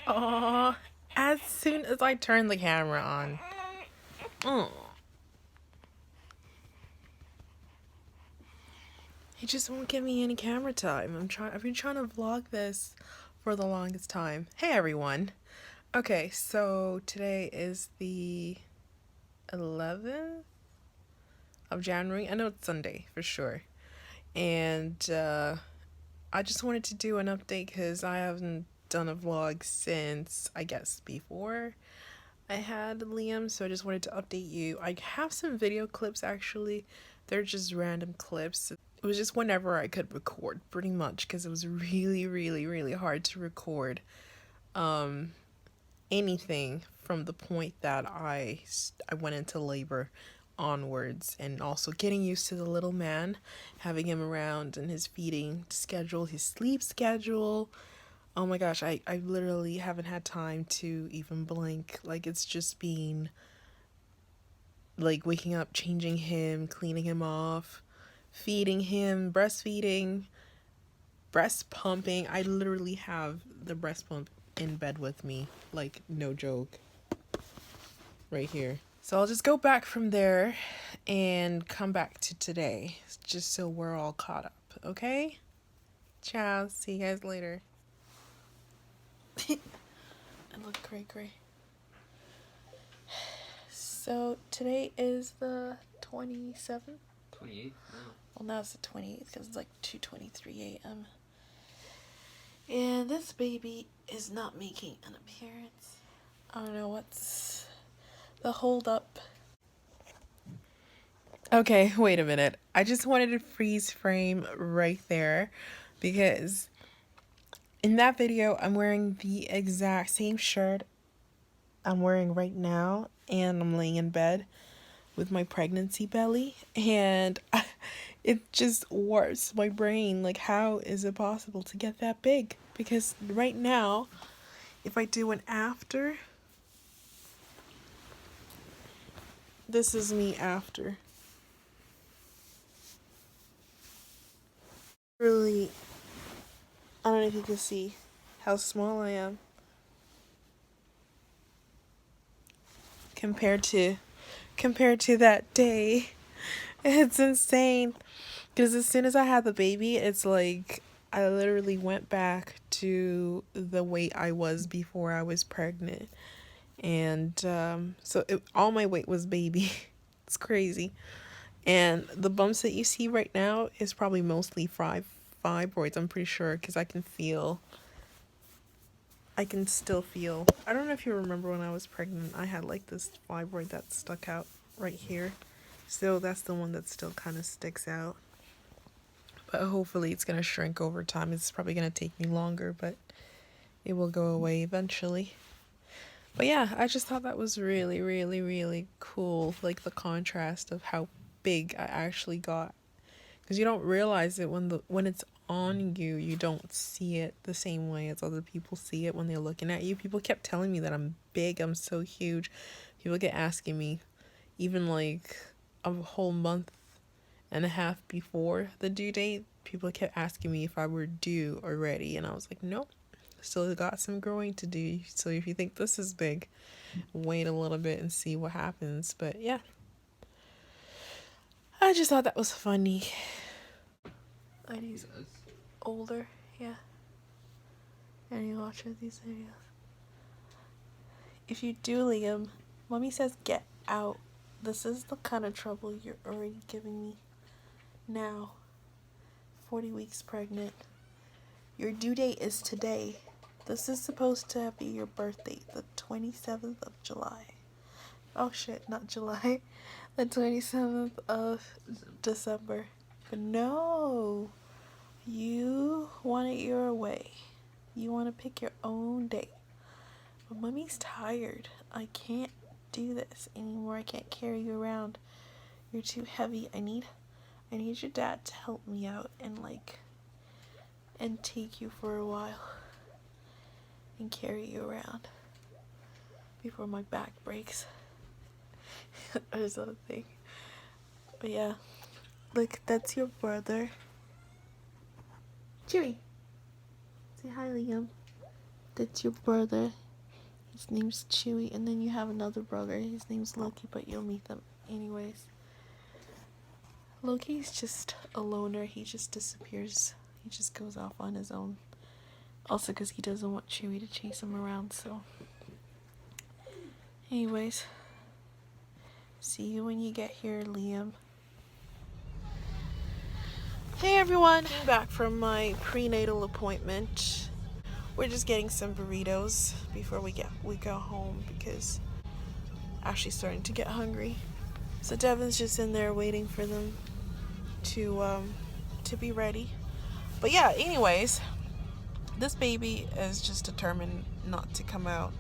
Oh, as soon as I turn the camera on. Oh. He just won't give me any camera time. I've been trying to vlog this for the longest time. Hey everyone. Okay, so today is the 11th of January. I know it's Sunday for sure. And I just wanted to do an update because I haven't done a vlog since, I guess, before I had Liam, so I just wanted to update you. I have some video clips actually. They're just random clips. It was just whenever I could record, pretty much, because it was really hard to record anything from the point that I went into labor onwards, and also getting used to the little man, having him around and his feeding schedule, his sleep schedule. Oh my gosh, I literally haven't had time to even blink. Like, it's just been like waking up, changing him, cleaning him off, feeding him, breastfeeding, breast pumping. I literally have the breast pump in bed with me. Like, no joke. Right here. So I'll just go back from there and come back to today, just so we're all caught up, okay? Ciao. See you guys later. I look cray. So today is the 27th? 28th now. Well, now it's the 28th because it's like 2:23 a.m. And this baby is not making an appearance. I don't know what's the hold up. Okay, wait a minute. I just wanted to freeze frame right there because in that video I'm wearing the exact same shirt I'm wearing right now, and I'm laying in bed with my pregnancy belly, and it just warps my brain. Like, how is it possible to get that big? Because right now, if I do an after, this is me after. Really, I don't know if you can see how small I am compared to that day. It's insane. Because as soon as I had the baby, it's like I literally went back to the weight I was before I was pregnant. And all my weight was baby. It's crazy. And the bumps that you see right now is probably mostly fibroids, I'm pretty sure, because I can still feel. I don't know if you remember when I was pregnant, I had like this fibroid that stuck out right here. So that's the one that still kind of sticks out. But hopefully it's going to shrink over time. It's probably going to take me longer, but it will go away eventually. But yeah, I just thought that was really cool. Like, the contrast of how big I actually got. Because you don't realize it when it's on you. You don't see it the same way as other people see it when they're looking at you. People kept telling me that I'm big. I'm so huge. People get asking me, even like a whole month and a half before the due date, people kept asking me if I were due already, and I was like, nope, still got some growing to do. So if you think this is big, wait a little bit and see what happens. But yeah, I just thought that was funny. And he's older, yeah. And he watches these videos. If you do, Liam, mommy says get out. This is the kind of trouble you're already giving me now. 40 weeks pregnant. Your due date is today. This is supposed to be your birthday, the 27th of July. Oh shit, not July. The 27th of December. But no, you want it your way. You want to pick your own day. But mommy's tired. I can't do this anymore. I can't carry you around. You're too heavy. I need your dad to help me out and take you for a while and carry you around before my back breaks. Or something. But yeah, look, that's your brother. Chewy. Say hi, Liam. That's your brother. His name's Chewy. And then you have another brother. His name's Loki, but you'll meet them anyways. Loki's just a loner. He just disappears. He just goes off on his own. Also because he doesn't want Chewy to chase him around, so. Anyways. See you when you get here, Liam. Hey everyone! I'm back from my prenatal appointment. We're just getting some burritos before we go home because Ashley's starting to get hungry. So Devin's just in there waiting for them to be ready. But yeah, anyways, this baby is just determined not to come out.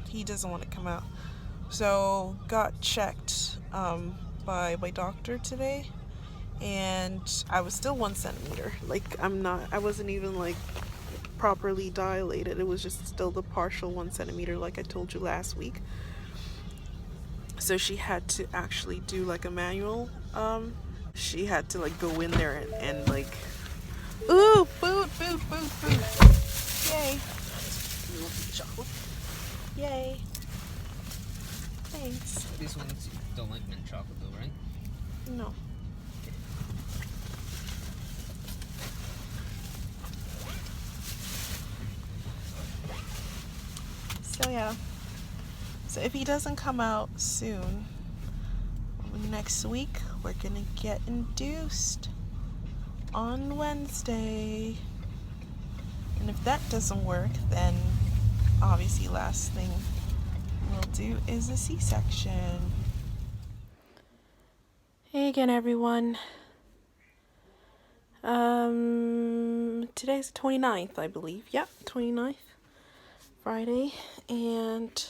He doesn't want to come out. So got checked by my doctor today, and I was still 1 centimeter. Like I wasn't even like properly dilated. It was just still the partial 1 centimeter like I told you last week. So she had to actually do like a manual. She had to like go in there and like, ooh, food. Yay. Chocolate. Yay. Thanks. These ones you don't like mint chocolate though, right? No. So yeah. So if he doesn't come out soon, next week we're gonna get induced on Wednesday. And if that doesn't work, then obviously last thing we'll do is a C-section. Hey again everyone. Today's the 29th, I believe. Yep, 29th. Friday. And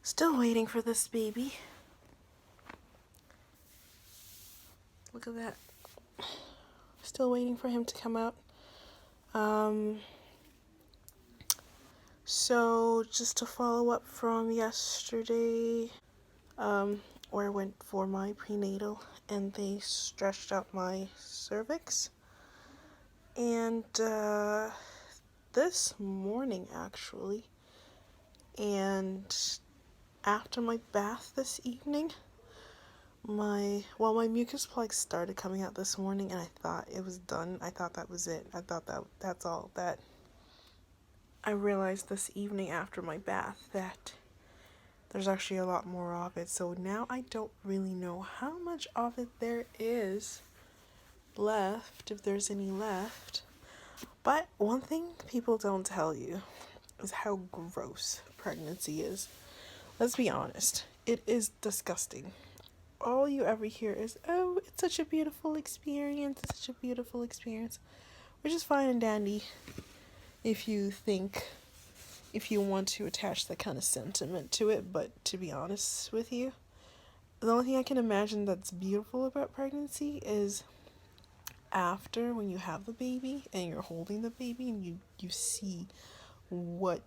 still waiting for this baby. Look at that. Still waiting for him to come out. So just to follow up from yesterday, where I went for my prenatal and they stretched out my cervix. And this morning actually, and after my bath this evening, my mucus plugs started coming out this morning, and I thought it was done. I thought that was it. I thought that's all that. I realized this evening after my bath that there's actually a lot more of it. So now I don't really know how much of it there is left, if there's any left. But one thing people don't tell you is how gross pregnancy is. Let's be honest. It is disgusting. All you ever hear is, oh, it's such a beautiful experience. It's such a beautiful experience. Which is fine and dandy if you want to attach that kind of sentiment to it. But to be honest with you, the only thing I can imagine that's beautiful about pregnancy is after, when you have the baby and you're holding the baby and you see what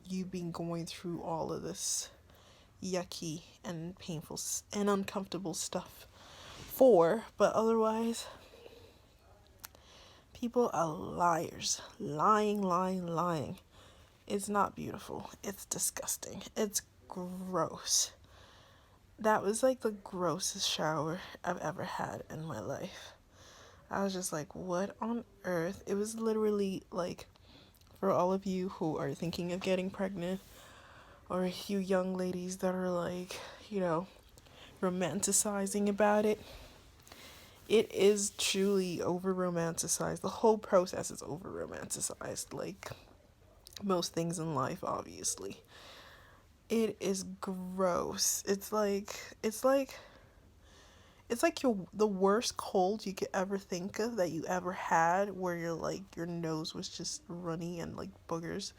you've been going through, all of this yucky and painful and uncomfortable stuff for. But otherwise, people are liars. Lying. It's not beautiful. It's disgusting. It's gross. That was like the grossest shower I've ever had in my life. I was just like, what on earth? It was literally like, for all of you who are thinking of getting pregnant, or you young ladies that are like, romanticizing about it, it is truly over romanticized. The whole process is over romanticized, like most things in life, obviously. It is gross. It's like the worst cold you could ever think of that you ever had, where you're like, your nose was just runny and like boogers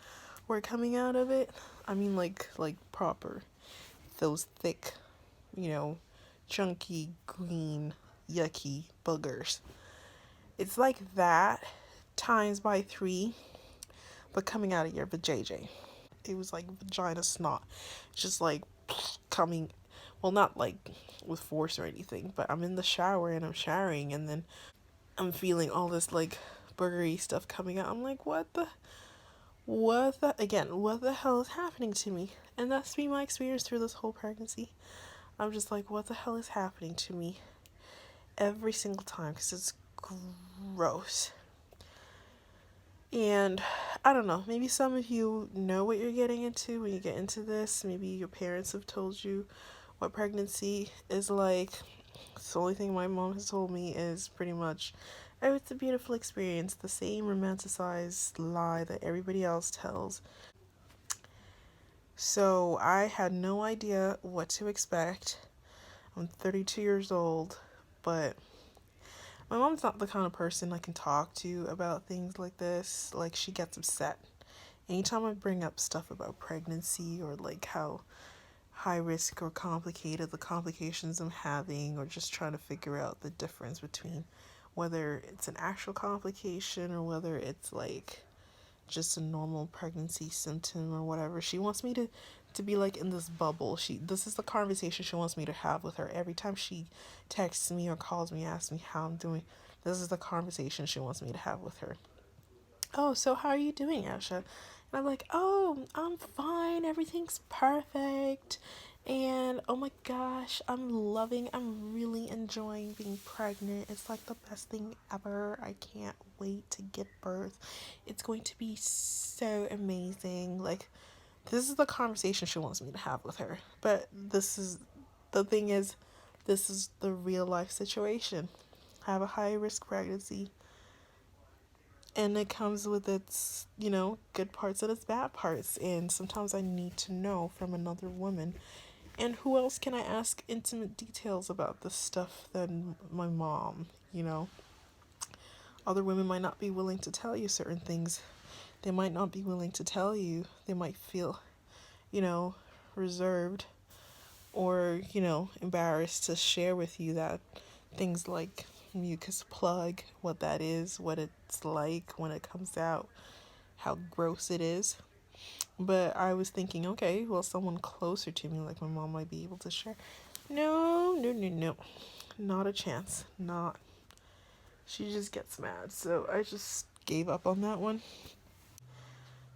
were coming out of it. I mean, like proper, those thick, chunky, green, yucky boogers. It's like that times by 3, but coming out of your vajayjay. It was like vagina snot, just like coming. Well, not like with force or anything, but I'm in the shower and I'm showering, and then I'm feeling all this like boogery stuff coming out. I'm like, what the hell is happening to me? And that's been my experience through this whole pregnancy. I'm just like, what the hell is happening to me every single time, because it's gross. And I don't know, maybe some of you know what you're getting into when you get into this. Maybe your parents have told you what pregnancy is like. The only thing my mom has told me is pretty much, oh, it's a beautiful experience. The same romanticized lie that everybody else tells. So I had no idea what to expect. I'm 32 years old, but my mom's not the kind of person I can talk to about things like this. Like, she gets upset anytime I bring up stuff about pregnancy, or like how high risk or complicated the complications I'm having, or just trying to figure out the difference between whether it's an actual complication or whether it's like just a normal pregnancy symptom or whatever. She wants me to be like in this bubble. This is the conversation she wants me to have with her every time she texts me or calls me, asks me how I'm doing. This is the conversation she wants me to have with her. Oh, so how are you doing, Asha? And I'm like, oh, I'm fine. Everything's perfect. And oh my gosh, I'm really enjoying being pregnant. It's like the best thing ever. I can't wait to give birth. It's going to be so amazing. Like, this is the conversation she wants me to have with her. But this is the real life situation. I have a high risk pregnancy. And it comes with its, good parts and its bad parts. And sometimes I need to know from another woman. And who else can I ask intimate details about this stuff than my mom, Other women might not be willing to tell you certain things. They might not be willing to tell you. They might feel, reserved or, embarrassed to share with you that things like mucus plug, what that is, what it's like when it comes out, how gross it is. But I was thinking, okay, well, someone closer to me, like my mom, might be able to share. No. Not a chance. Not. She just gets mad. So I just gave up on that one.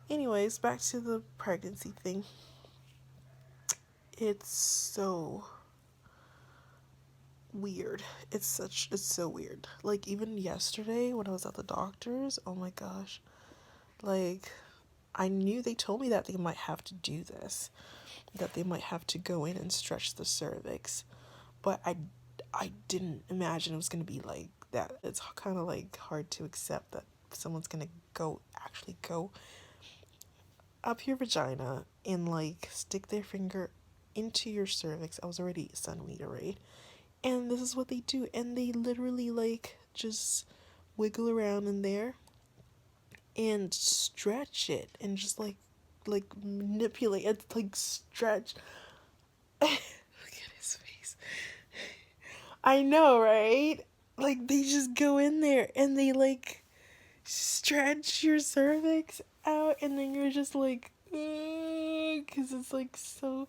Anyways, back to the pregnancy thing. It's so weird. It's so weird. Like, even yesterday when I was at the doctor's, oh my gosh. Like, I knew they told me that they might have to do this, that they might have to go in and stretch the cervix, but I didn't imagine it was going to be like that. It's kind of like hard to accept that someone's going to actually go up your vagina and like stick their finger into your cervix. I was already a centimeter, right? And this is what they do, and they literally like just wiggle around in there and stretch it and just like manipulate it, like stretch. Look at his face. I know, right? Like, they just go in there and they like stretch your cervix out, and then you're just like, because it's like so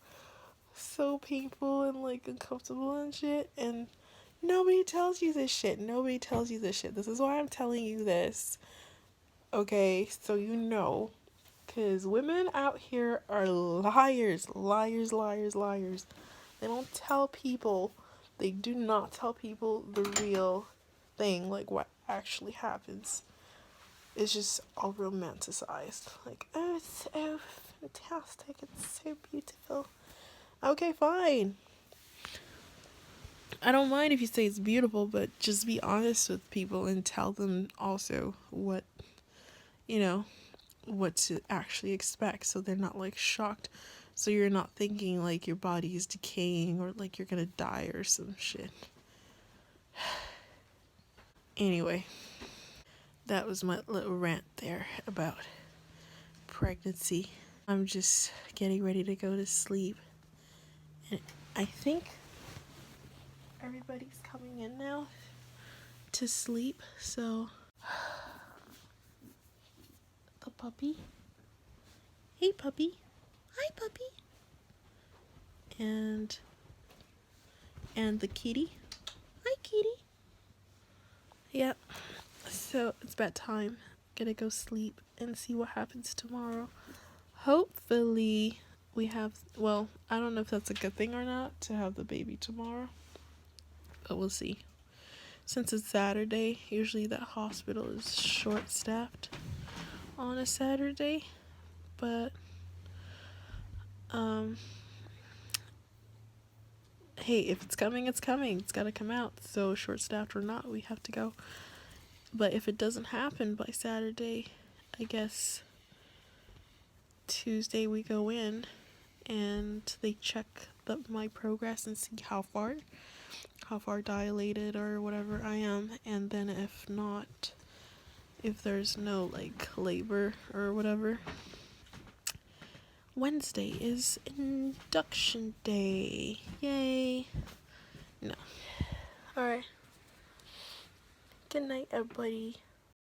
painful and like uncomfortable and shit. And nobody tells you this shit. This is why I'm telling you this. Okay, so because women out here are liars. They don't tell people, they do not tell people the real thing, like what actually happens. It's just all romanticized. Like, oh, it's so fantastic, it's so beautiful. Okay, fine. I don't mind if you say it's beautiful, but just be honest with people and tell them also what to actually expect, so they're not like shocked, so you're not thinking like your body is decaying or like you're gonna die or some shit. Anyway, that was my little rant there about pregnancy. I'm just getting ready to go to sleep, and I think everybody's coming in now to sleep. So the puppy, hey puppy, hi puppy, and the kitty, hi kitty. Yep. So it's bedtime. Gonna go sleep and see what happens tomorrow. Hopefully we have, well, I don't know if that's a good thing or not to have the baby tomorrow, but we'll see. Since it's Saturday, usually that hospital is short staffed on a Saturday, but hey, if it's coming, it's coming. It's gotta come out. So short staffed or not, we have to go. But if it doesn't happen by Saturday, I guess Tuesday we go in and they check my progress and see how far dilated or whatever I am, and then if not, if there's no like labor or whatever, Wednesday is induction day. Yay. No. Alright. Good night, everybody.